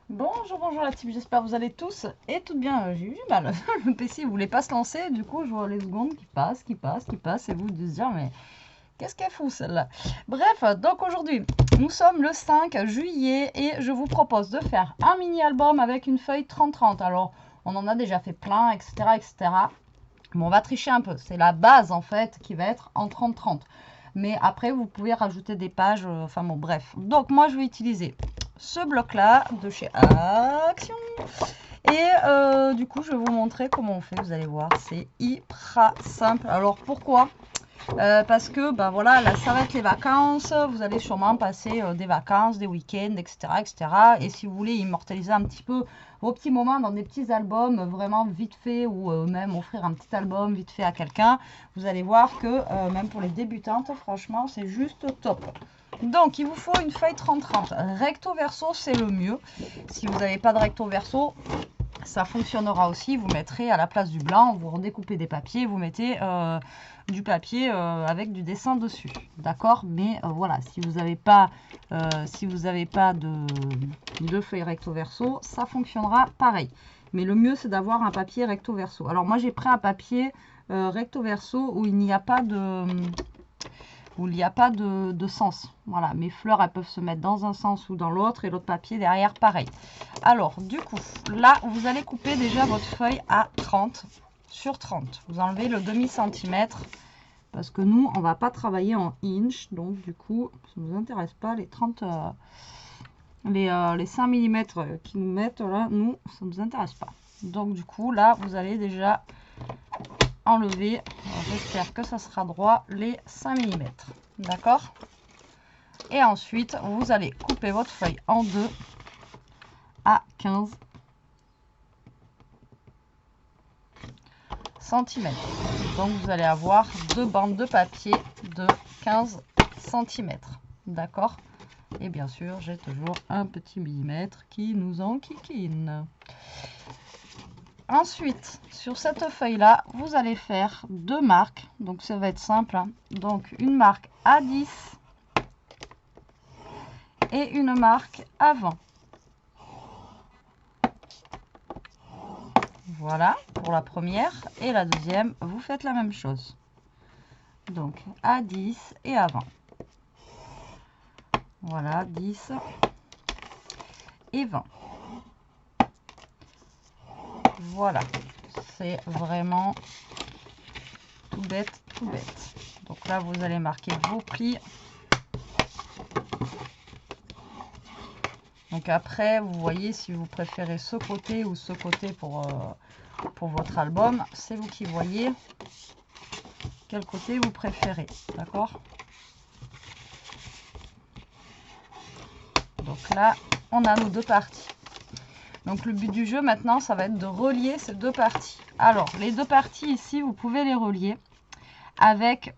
Bonjour, bonjour la team, j'espère que vous allez tous et toutes bien. J'ai eu du mal, le PC il voulait pas se lancer, du coup je vois les secondes qui passent, et vous de se dire mais qu'est-ce qu'elle fout celle-là? Bref, donc aujourd'hui nous sommes le 5 juillet et je vous propose de faire un mini-album avec une feuille 30-30. Alors on en a déjà fait plein, etc. etc. Bon, on va tricher un peu, c'est la base en fait qui va être en 30-30. Mais après vous pouvez rajouter des pages, enfin bon bref. Donc moi je vais utiliser ce bloc là de chez Action et du coup je vais vous montrer comment on fait. Vous allez voir, c'est hyper simple. Alors pourquoi? Parce que ben voilà, là ça va être les vacances, vous allez sûrement passer des vacances, des week-ends, etc., etc. Et si vous voulez immortaliser un petit peu vos petits moments dans des petits albums vraiment vite fait, ou même offrir un petit album vite fait à quelqu'un, vous allez voir que même pour les débutantes, franchement c'est juste top. Donc il vous faut une feuille 30-30. Recto verso c'est le mieux. Si vous n'avez pas de recto verso, ça fonctionnera aussi. Vous mettrez à la place du blanc, vous redécoupez des papiers, vous mettez du papier avec du dessin dessus, d'accord. Mais voilà, si vous n'avez pas de feuille recto verso, ça fonctionnera pareil. Mais le mieux c'est d'avoir un papier recto verso. Alors moi j'ai pris un papier recto verso où il n'y a pas de sens. Voilà, mes fleurs elles peuvent se mettre dans un sens ou dans l'autre et l'autre papier derrière pareil. Alors du coup là vous allez couper déjà votre feuille à 30 sur 30. Vous enlevez le demi centimètre parce que nous on va pas travailler en inch, donc du coup ça ne nous intéresse pas les 30 les 5 mm qui nous mettent là, nous ça ne nous intéresse pas. Donc du coup là vous allez déjà enlever, j'espère que ça sera droit, les 5 mm, d'accord. Et ensuite vous allez couper votre feuille en deux à 15 cm. Donc vous allez avoir deux bandes de papier de 15 cm, d'accord. Et bien sûr j'ai toujours un petit millimètre qui nous enquiquine. Ensuite, sur cette feuille-là, vous allez faire deux marques. Donc, ça va être simple, hein. Donc, une marque A10 et une marque A20. Voilà, pour la première. Et la deuxième, vous faites la même chose. Donc, A10 et A20. Voilà, 10 et 20. Voilà, c'est vraiment tout bête, tout bête. Donc là, vous allez marquer vos plis. Donc après, vous voyez si vous préférez ce côté ou ce côté pour votre album. C'est vous qui voyez quel côté vous préférez, d'accord. Donc là, on a nos deux parties. Donc le but du jeu maintenant, ça va être de relier ces deux parties. Alors, les deux parties ici, vous pouvez les relier avec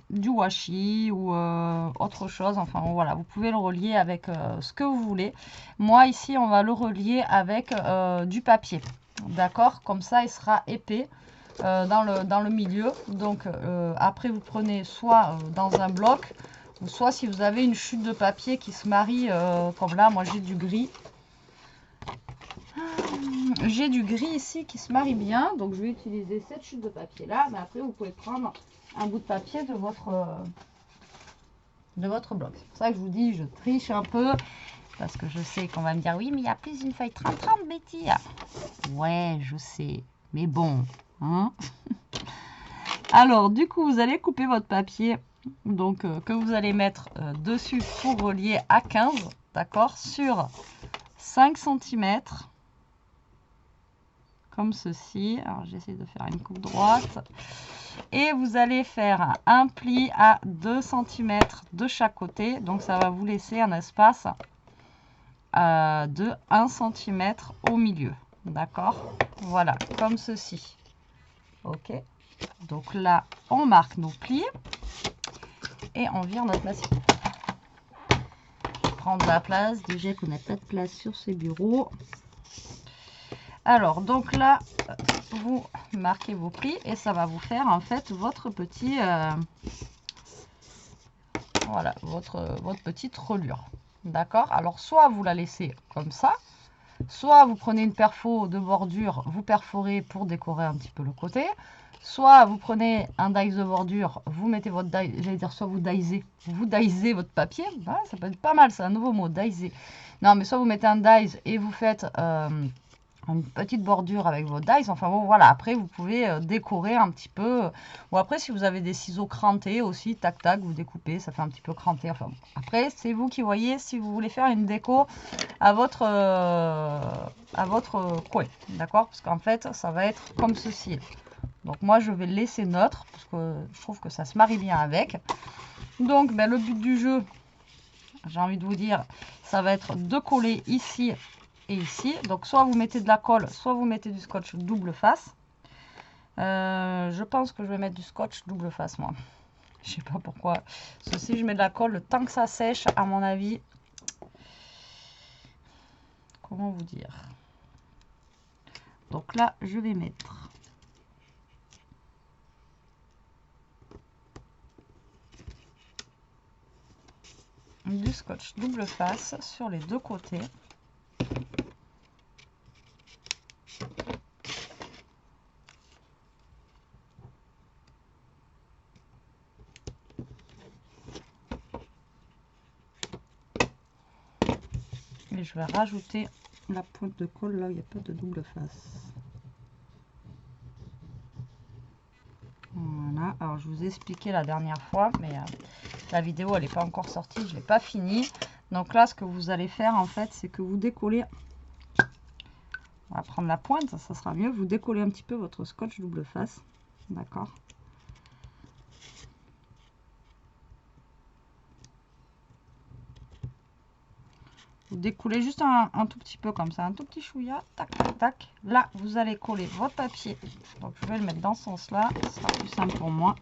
du washi ou autre chose. Enfin voilà, vous pouvez le relier avec ce que vous voulez. Moi ici, on va le relier avec du papier. D'accord, comme ça il sera épais dans le milieu. Donc après vous prenez soit dans un bloc, ou soit si vous avez une chute de papier qui se marie, comme là, moi j'ai du gris. J'ai du gris ici qui se marie bien, donc je vais utiliser cette chute de papier là, mais après vous pouvez prendre un bout de papier de votre bloc. C'est pour ça que je vous dis, je triche un peu, parce que je sais qu'on va me dire, oui, mais il y a plus une feuille 30-30, Betty. Ouais, je sais, mais bon, hein. Alors, du coup, vous allez couper votre papier, donc que vous allez mettre dessus pour relier à 15, d'accord, sur 5 cm, comme ceci. Alors, j'essaie de faire une coupe droite. Et vous allez faire un pli à 2 cm de chaque côté. Donc, ça va vous laisser un espace de 1 cm au milieu. D'accord? Voilà, comme ceci. Ok. Donc là, on marque nos plis et on vire notre machine. Prendre la place. Déjà qu'on n'a pas de place sur ces bureaux. Alors, donc là, vous marquez vos plis et ça va vous faire en fait votre petit, voilà, votre petite reliure. D'accord? Alors, soit vous la laissez comme ça, soit vous prenez une perfo de bordure, vous perforez pour décorer un petit peu le côté. Soit vous prenez un dies de bordure, vous mettez votre dies, j'allais dire soit vous daisez votre papier. Voilà, ça peut être pas mal, c'est un nouveau mot, daiser. Non, mais soit vous mettez un dies et vous faites une petite bordure avec vos dies. Enfin bon, voilà, après vous pouvez décorer un petit peu. Ou après, si vous avez des ciseaux crantés aussi, tac tac, vous découpez, ça fait un petit peu cranté. Enfin bon, après, c'est vous qui voyez si vous voulez faire une déco à votre coin, d'accord? Parce qu'en fait, ça va être comme ceci. Donc moi, je vais le laisser neutre, parce que je trouve que ça se marie bien avec. Donc, ben, le but du jeu, j'ai envie de vous dire, ça va être de coller ici et ici. Donc, soit vous mettez de la colle, soit vous mettez du scotch double face. Je pense que je vais mettre du scotch double face, moi. Je sais pas pourquoi. Ceci, je mets de la colle, le temps que ça sèche, à mon avis. Comment vous dire? Donc là, je vais mettre du scotch double face sur les deux côtés. Et je vais rajouter la pointe de colle là où il n'y a pas de double face. Voilà, alors je vous ai expliqué la dernière fois, mais la vidéo elle n'est pas encore sortie, je ne l'ai pas fini. Donc là, ce que vous allez faire en fait, c'est que vous décollez. On va prendre la pointe, ça sera mieux. Vous décollez un petit peu votre scotch double face, d'accord? Vous découlez juste un tout petit peu comme ça, un tout petit chouïa, tac, tac, tac. Là, vous allez coller votre papier. Donc, je vais le mettre dans ce sens-là, ce sera plus simple pour moi.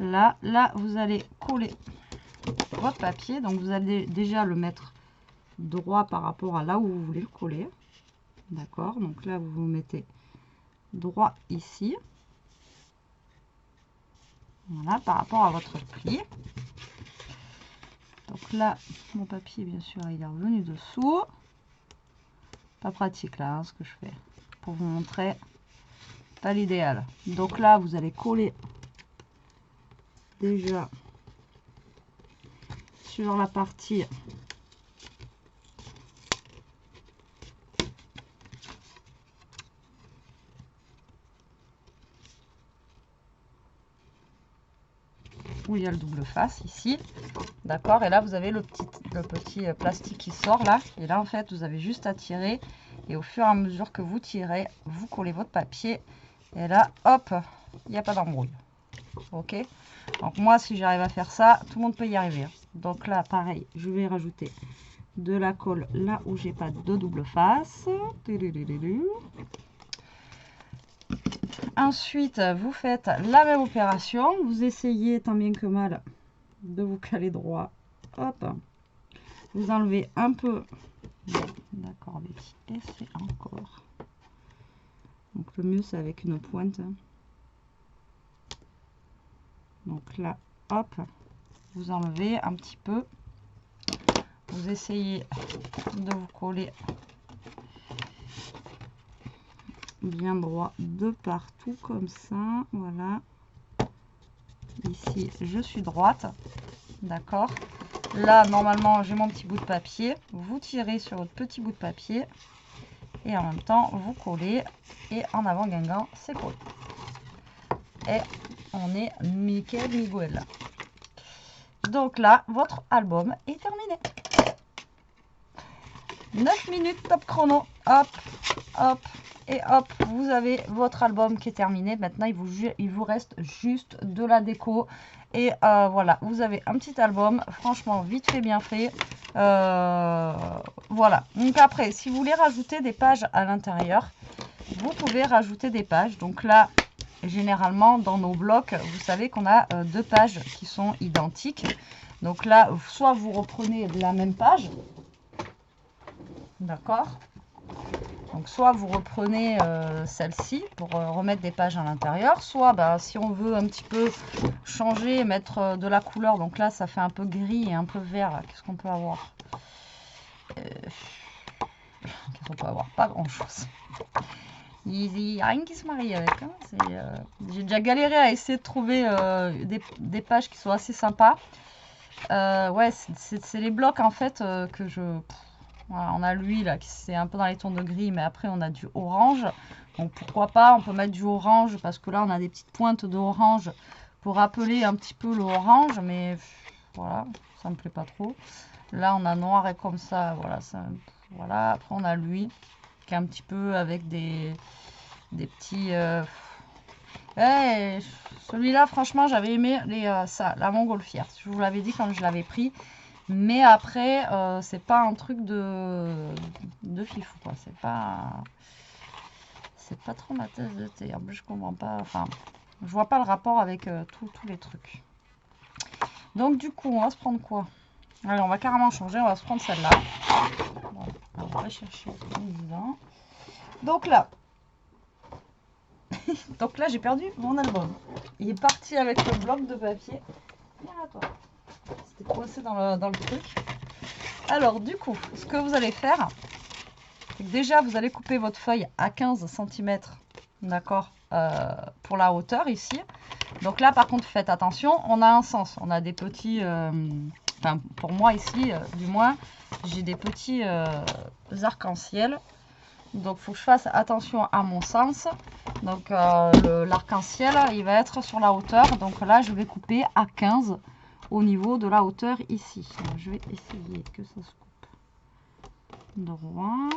Là, vous allez coller votre papier. Donc, vous allez déjà le mettre droit par rapport à là où vous voulez le coller. D'accord? Donc là, vous vous mettez droit ici. Voilà, par rapport à votre pli. Donc là, mon papier, bien sûr, il est revenu dessous. Pas pratique là, hein, ce que je fais. Pour vous montrer, pas l'idéal. Donc là, vous allez coller déjà sur la partie où il y a le double face ici. D'accord, et là vous avez le petit plastique qui sort là, et là en fait vous avez juste à tirer, et au fur et à mesure que vous tirez, vous collez votre papier, et là hop, il n'y a pas d'embrouille. Ok, donc moi si j'arrive à faire ça, tout le monde peut y arriver. Donc là pareil, je vais rajouter de la colle là où j'ai pas de double face. Ensuite, vous faites la même opération, vous essayez tant bien que mal de vous caler droit. Hop, vous enlevez un peu. D'accord, Betty, et c'est encore. Donc le mieux c'est avec une pointe. Donc là, hop, vous enlevez un petit peu. Vous essayez de vous coller bien droit de partout comme ça. Voilà. Ici, je suis droite. D'accord. Là, normalement, j'ai mon petit bout de papier. Vous tirez sur votre petit bout de papier. Et en même temps, vous collez. Et en avant Guingamp, c'est collé. Et on est Mickey Miguel. Donc là, votre album est terminé. 9 minutes top chrono. Hop, hop. Et hop, vous avez votre album qui est terminé. Maintenant, il vous reste juste de la déco. Et voilà, vous avez un petit album, franchement, vite fait, bien fait. Voilà. Donc après, si vous voulez rajouter des pages à l'intérieur, vous pouvez rajouter des pages. Donc là, généralement, dans nos blocs, vous savez qu'on a deux pages qui sont identiques. Donc là, soit vous reprenez la même page. D'accord. Donc soit vous reprenez celle-ci pour remettre des pages à l'intérieur, soit bah, si on veut un petit peu changer, mettre de la couleur, donc là ça fait un peu gris et un peu vert, qu'est-ce qu'on peut avoir? Qu'est-ce qu'on peut avoir? Pas grand-chose. Il n'y a rien qui se marie avec. Hein. J'ai déjà galéré à essayer de trouver des pages qui sont assez sympas. Ouais, c'est les blocs en fait que je... Voilà, on a lui là qui c'est un peu dans les tons de gris, mais après on a du orange. Donc pourquoi pas, on peut mettre du orange parce que là on a des petites pointes d'orange pour rappeler un petit peu l'orange, mais voilà, ça me plaît pas trop. Là on a noir et comme ça, voilà, voilà. Après on a lui qui est un petit peu avec des petits... celui-là franchement j'avais aimé ça, la montgolfière. Je vous l'avais dit quand je l'avais pris. Mais après, c'est pas un truc de fifou, quoi. C'est pas trop ma tasse de thé. En plus, je comprends pas. Enfin, je vois pas le rapport avec tous les trucs. Donc, du coup, on va se prendre quoi? Allez, on va carrément changer. On va se prendre celle-là. Voilà. Alors, on va chercher dedans. Donc là, j'ai perdu mon album. Il est parti avec le bloc de papier. Viens à toi. C'était coincé dans le truc. Alors du coup, ce que vous allez faire, c'est que déjà vous allez couper votre feuille à 15 cm, d'accord, pour la hauteur ici. Donc là par contre faites attention, on a un sens, on a des petits, enfin pour moi ici du moins, j'ai des petits arcs-en-ciel. Donc il faut que je fasse attention à mon sens. Donc l'arc-en-ciel il va être sur la hauteur, donc là je vais couper à 15 au niveau de la hauteur ici. Alors, je vais essayer que ça se coupe droit.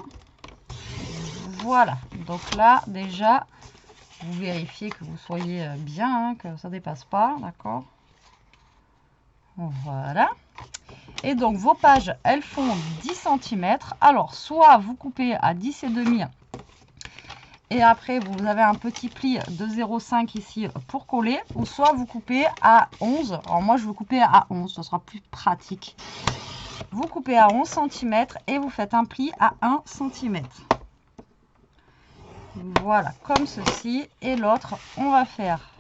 Voilà. Donc là, déjà, vous vérifiez que vous soyez bien, hein, que ça dépasse pas, d'accord? Voilà. Et donc, vos pages, elles font 10 cm. Alors, soit vous coupez à 10,5 et après vous avez un petit pli de 0,5 ici pour coller, ou soit vous coupez à 11. Alors moi je veux couper à 11, ce sera plus pratique. Vous coupez à 11 cm et vous faites un pli à 1 cm. Voilà, comme ceci. Et l'autre, on va faire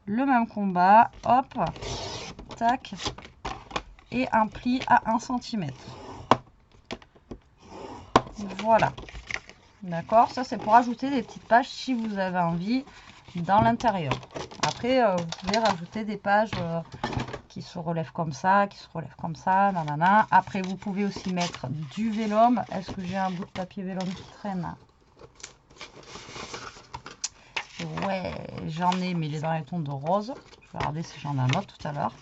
le même combat. Hop, tac, et un pli à 1 cm. Voilà. D'accord, ça c'est pour ajouter des petites pages si vous avez envie dans l'intérieur. Après, vous pouvez rajouter des pages qui se relèvent comme ça, nanana. Après, vous pouvez aussi mettre du vélum. Est-ce que j'ai un bout de papier vélum qui traîne? Ouais, j'en ai, mais il est dans les tons de rose. Je vais regarder si j'en ai un autre tout à l'heure.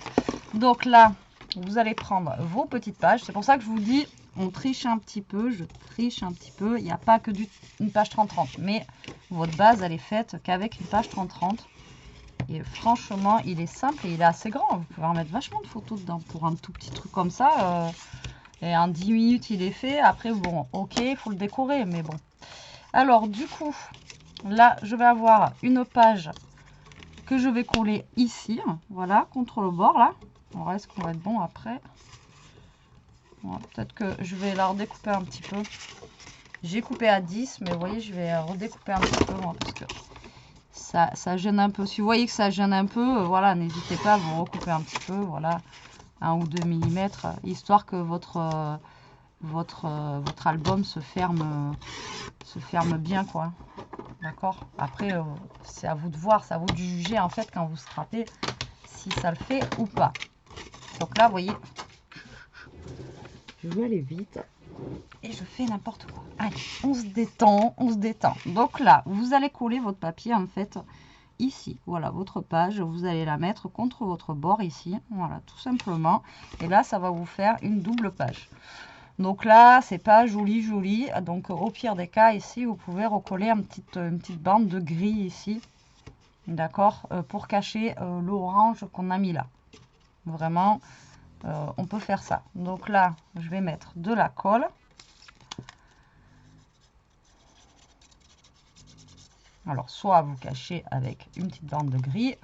Donc là, vous allez prendre vos petites pages. C'est pour ça que je vous dis, on triche un petit peu, je triche un petit peu. Il n'y a pas que une page 30-30, mais votre base, elle est faite qu'avec une page 30-30. Et franchement, il est simple et il est assez grand. Vous pouvez en mettre vachement de photos dedans pour un tout petit truc comme ça. Et en 10 minutes, il est fait. Après, bon, ok, il faut le décorer, mais bon. Alors, du coup, là, je vais avoir une page que je vais coller ici. Voilà, contre le bord, là. On reste qu'on va être bon après. Voilà, peut-être que je vais la redécouper un petit peu. J'ai coupé à 10, mais vous voyez, je vais redécouper un petit peu, moi, parce que ça gêne un peu. Si vous voyez que ça gêne un peu, voilà, n'hésitez pas à vous recouper un petit peu, voilà, 1 ou 2 mm, histoire que votre album se ferme bien, quoi. D'accord. Après, c'est à vous de voir, c'est à vous de juger, en fait, quand vous scrapez, si ça le fait ou pas. Donc là, vous voyez, je vais aller vite et je fais n'importe quoi. Allez, on se détend, on se détend. Donc là, vous allez coller votre papier, en fait, ici. Voilà, votre page, vous allez la mettre contre votre bord ici. Voilà, tout simplement. Et là, ça va vous faire une double page. Donc là, c'est pas joli, joli. Donc au pire des cas, ici, vous pouvez recoller une petite bande de gris ici. D'accord, pour cacher l'orange qu'on a mis là. Vraiment, on peut faire ça. Donc là, je vais mettre de la colle. Alors, soit vous cachez avec une petite bande de gris,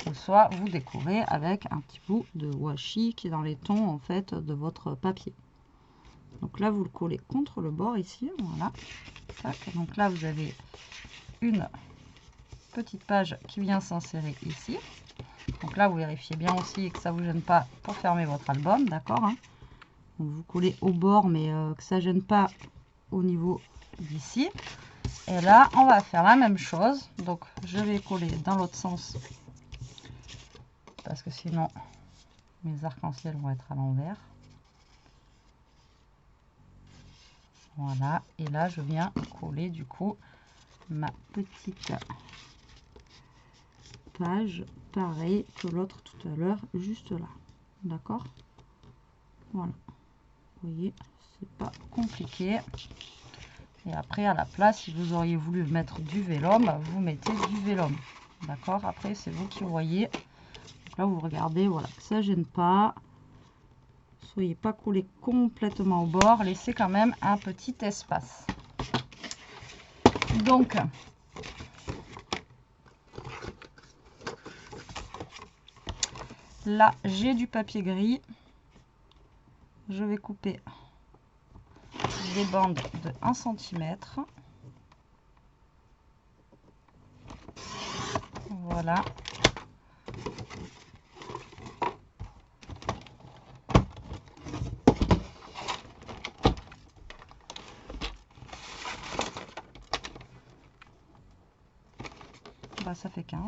ou soit vous décorez avec un petit bout de washi qui est dans les tons, en fait, de votre papier. Donc là, vous le collez contre le bord ici. Voilà. Tac. Donc là, vous avez une petite page qui vient s'insérer ici. Donc là, vous vérifiez bien aussi que ça ne vous gêne pas pour fermer votre album. D'accord, hein. Donc vous collez au bord, mais que ça ne gêne pas au niveau d'ici. Et là, on va faire la même chose. Donc, je vais coller dans l'autre sens. Parce que sinon, mes arcs-en-ciel vont être à l'envers. Voilà. Et là, je viens coller du coup ma petite page. Pareil que l'autre tout à l'heure, juste là. D'accord? Voilà. Vous voyez, c'est pas compliqué. Et après, à la place, si vous auriez voulu mettre du vélum, vous mettez du vélum. D'accord? Après, c'est vous qui voyez. Donc là, vous regardez, voilà, que ça ne gêne pas. Soyez pas collé complètement au bord. Laissez quand même un petit espace. Donc, là, j'ai du papier gris. Je vais couper des bandes de 1 cm. Voilà. Bah, ça fait 15.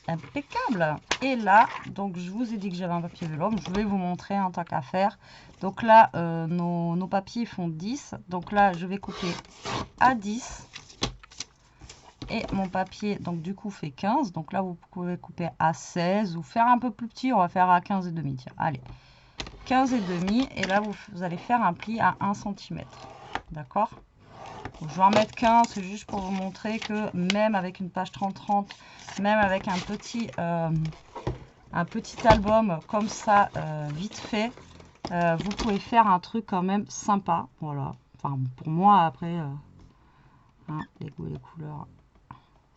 Impeccable. Et là, donc je vous ai dit que j'avais un papier vélum. Je vais vous montrer en tant qu'à faire. Donc là, nos papiers font 10. Donc là, je vais couper à 10. Et mon papier, donc du coup, fait 15. Donc là, vous pouvez couper à 16 ou faire un peu plus petit. On va faire à 15,5. Tiens, allez. 15,5. Et là, vous allez faire un pli à 1 cm. D'accord? Je vais en mettre 15, c'est juste pour vous montrer que même avec une page 30-30, même avec un petit album comme ça, vite fait, vous pouvez faire un truc quand même sympa. Voilà. Enfin, pour moi, après, hein, les goûts et les couleurs,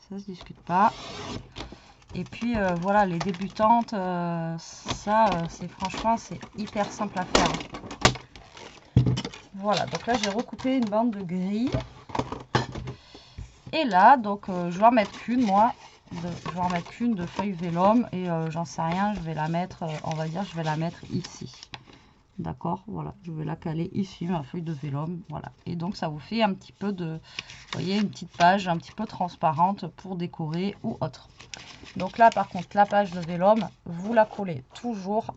ça se discute pas. Et puis, voilà, les débutantes, ça, c'est franchement, c'est hyper simple à faire. Voilà, donc là, j'ai recoupé une bande de gris. Et là, donc, je vais en mettre qu'une, moi. Je vais en mettre qu'une de feuille vélum. Et j'en sais rien, je vais la mettre, on va dire, je vais la mettre ici. D'accord, voilà. Je vais la caler ici, ma feuille de vélum. Voilà. Et donc, ça vous fait un petit peu de, vous voyez, une petite page un petit peu transparente pour décorer ou autre. Donc là, par contre, la page de vélum, vous la collez toujours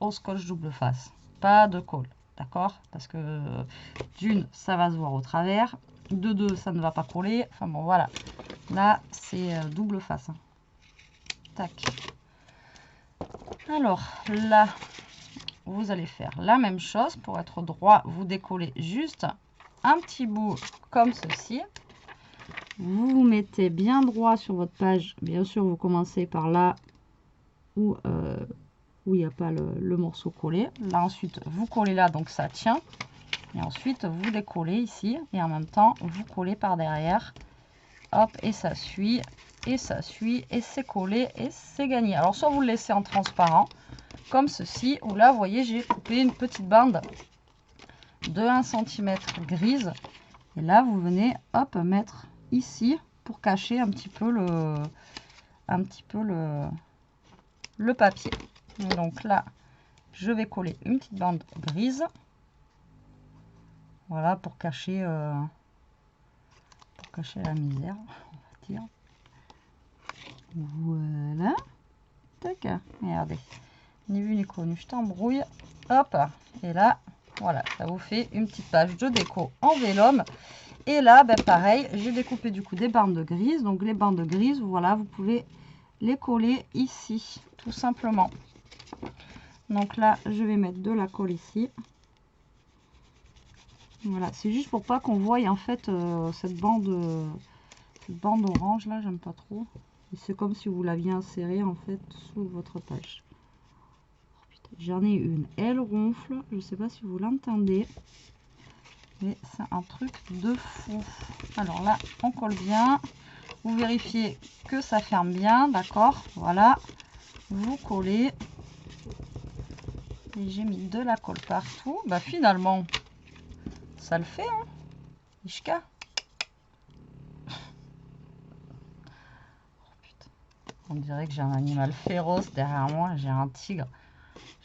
au scotch double face. Pas de colle. D'accord? Parce que d'une, ça va se voir au travers. De deux, ça ne va pas coller. Enfin bon, voilà. Là, c'est double face. Hein. Tac. Alors, là, vous allez faire la même chose. Pour être droit, vous décollez juste un petit bout comme ceci. Vous vous mettez bien droit sur votre page. Bien sûr, vous commencez par là où il n'y a pas le morceau collé. Là, ensuite, vous collez là, donc ça tient. Et ensuite, vous décollez ici. Et en même temps, vous collez par derrière. Hop, et ça suit. Et ça suit. Et c'est collé. Et c'est gagné. Alors, soit vous le laissez en transparent, comme ceci. Ou là, vous voyez, j'ai coupé une petite bande de 1 cm grise. Et là, vous venez, hop, mettre ici pour cacher un petit peu le papier. Donc là, je vais coller une petite bande grise. Voilà, pour cacher la misère, on va dire. Voilà. Tac. Regardez. Ni vu ni connu, je t'embrouille. Hop. Et là, voilà, ça vous fait une petite page de déco en vélum. Et là, ben, pareil, j'ai découpé du coup des bandes grises. Donc les bandes grises, voilà, vous pouvez les coller ici, tout simplement. Donc là, je vais mettre de la colle ici. Voilà, c'est juste pour pas qu'on voie en fait cette bande orange là, j'aime pas trop. C'est comme si vous l'aviez insérée en fait sous votre page. Oh, j'en ai une, elle ronfle, je sais pas si vous l'entendez, mais c'est un truc de fou. Alors là, on colle bien, vous vérifiez que ça ferme bien, d'accord, voilà, vous collez. Et j'ai mis de la colle partout. Bah finalement, ça le fait, hein. Ishka. Oh, putain. On dirait que j'ai un animal féroce derrière moi. J'ai un tigre.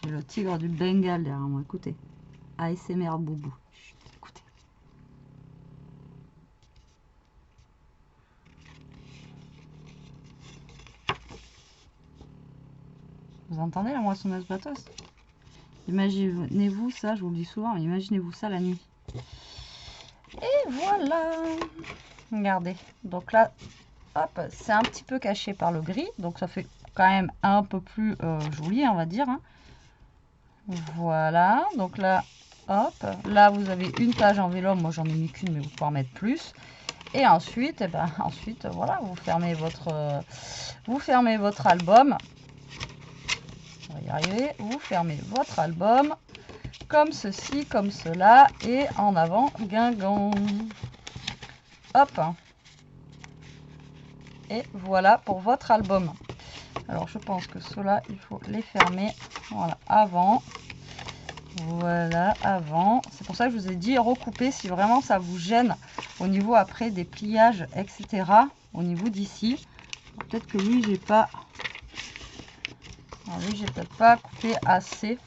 J'ai le tigre du Bengale derrière moi. Écoutez. ASMR Boubou. Chut, écoutez. Vous entendez la moissonneuse bateuse? Imaginez-vous ça, je vous le dis souvent, mais imaginez-vous ça la nuit. Et voilà. Regardez. Donc là, hop, c'est un petit peu caché par le gris. Donc ça fait quand même un peu plus joli, on va dire. Hein. Voilà. Donc là, hop. Là, vous avez une page en vélum. Moi, j'en ai mis qu'une, mais vous pouvez en mettre plus. Et ensuite, eh ben, voilà, vous fermez votre album. On va y arriver. Vous fermez votre album comme ceci, comme cela, et en avant, Guingamp. Hop. Et voilà pour votre album. Alors, je pense que ceux-là, il faut les fermer. Voilà, avant. Voilà, avant. C'est pour ça que je vous ai dit recouper si vraiment ça vous gêne au niveau après des pliages, etc. Au niveau d'ici. Peut-être que lui, j'ai pas... Alors, lui, j'ai peut-être pas coupé assez.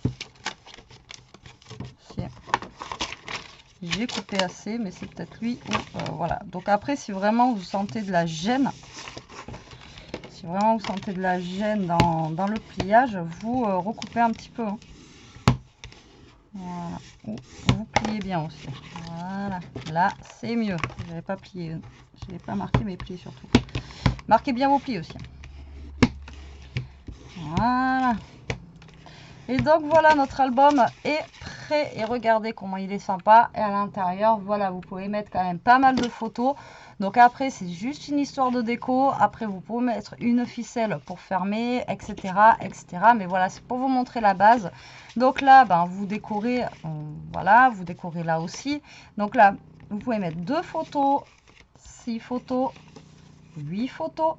J'ai coupé assez, mais c'est peut-être lui ou voilà. Donc après, si vraiment vous sentez de la gêne, dans le pliage, vous recoupez un petit peu. Hein. Voilà. Ou vous pliez bien aussi. Voilà. Là, c'est mieux. Je n'avais pas plié. Je n'avais pas marqué mes plis surtout. Marquez bien vos plis aussi. Voilà. Et donc voilà, notre album est prêt. Et regardez comment il est sympa. Et à l'intérieur, voilà, vous pouvez mettre quand même pas mal de photos. Donc après, c'est juste une histoire de déco. Après, vous pouvez mettre une ficelle pour fermer, etc. etc. Mais voilà, c'est pour vous montrer la base. Donc là, ben, vous décorez, voilà, vous décorez là aussi. Donc là, vous pouvez mettre 2 photos, 6 photos, 8 photos,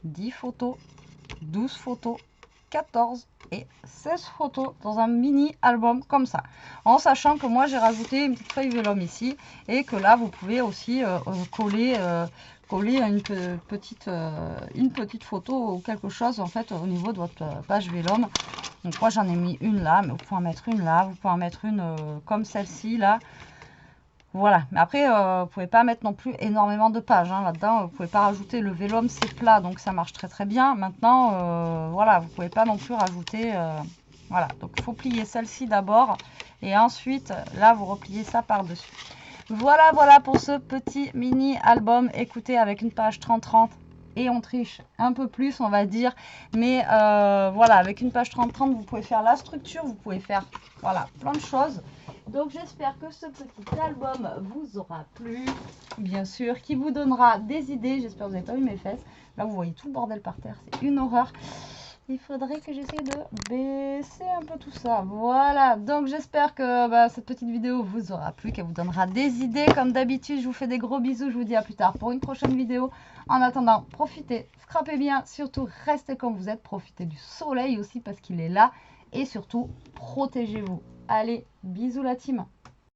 10 photos, 12 photos, 14 et 16 photos dans un mini album comme ça, en sachant que moi j'ai rajouté une petite feuille vélum ici et que là vous pouvez aussi coller une petite photo ou quelque chose en fait au niveau de votre page vélum. Donc moi j'en ai mis une là, mais vous pouvez en mettre une là, vous pouvez en mettre une comme celle-ci là. Voilà, mais après, vous pouvez pas mettre non plus énormément de pages hein, là-dedans. Vous pouvez pas rajouter, le vélum c'est plat, donc ça marche très très bien. Maintenant, voilà, vous pouvez pas non plus rajouter, voilà. Donc il faut plier celle-ci d'abord, et ensuite, là, vous repliez ça par-dessus. Voilà, voilà pour ce petit mini album. Écoutez, avec une page 30-30, et on triche un peu plus, on va dire. Mais voilà, avec une page 30-30, vous pouvez faire la structure, vous pouvez faire, voilà, plein de choses. Donc j'espère que ce petit album vous aura plu, bien sûr, qui vous donnera des idées. J'espère que vous n'avez pas vu mes fesses. Là, vous voyez tout le bordel par terre, c'est une horreur. Il faudrait que j'essaie de baisser un peu tout ça. Voilà, donc j'espère que cette petite vidéo vous aura plu, qu'elle vous donnera des idées. Comme d'habitude, je vous fais des gros bisous. Je vous dis à plus tard pour une prochaine vidéo. En attendant, profitez, scrapez bien. Surtout, restez comme vous êtes. Profitez du soleil aussi parce qu'il est là. Et surtout, protégez-vous. Allez, bisous la team.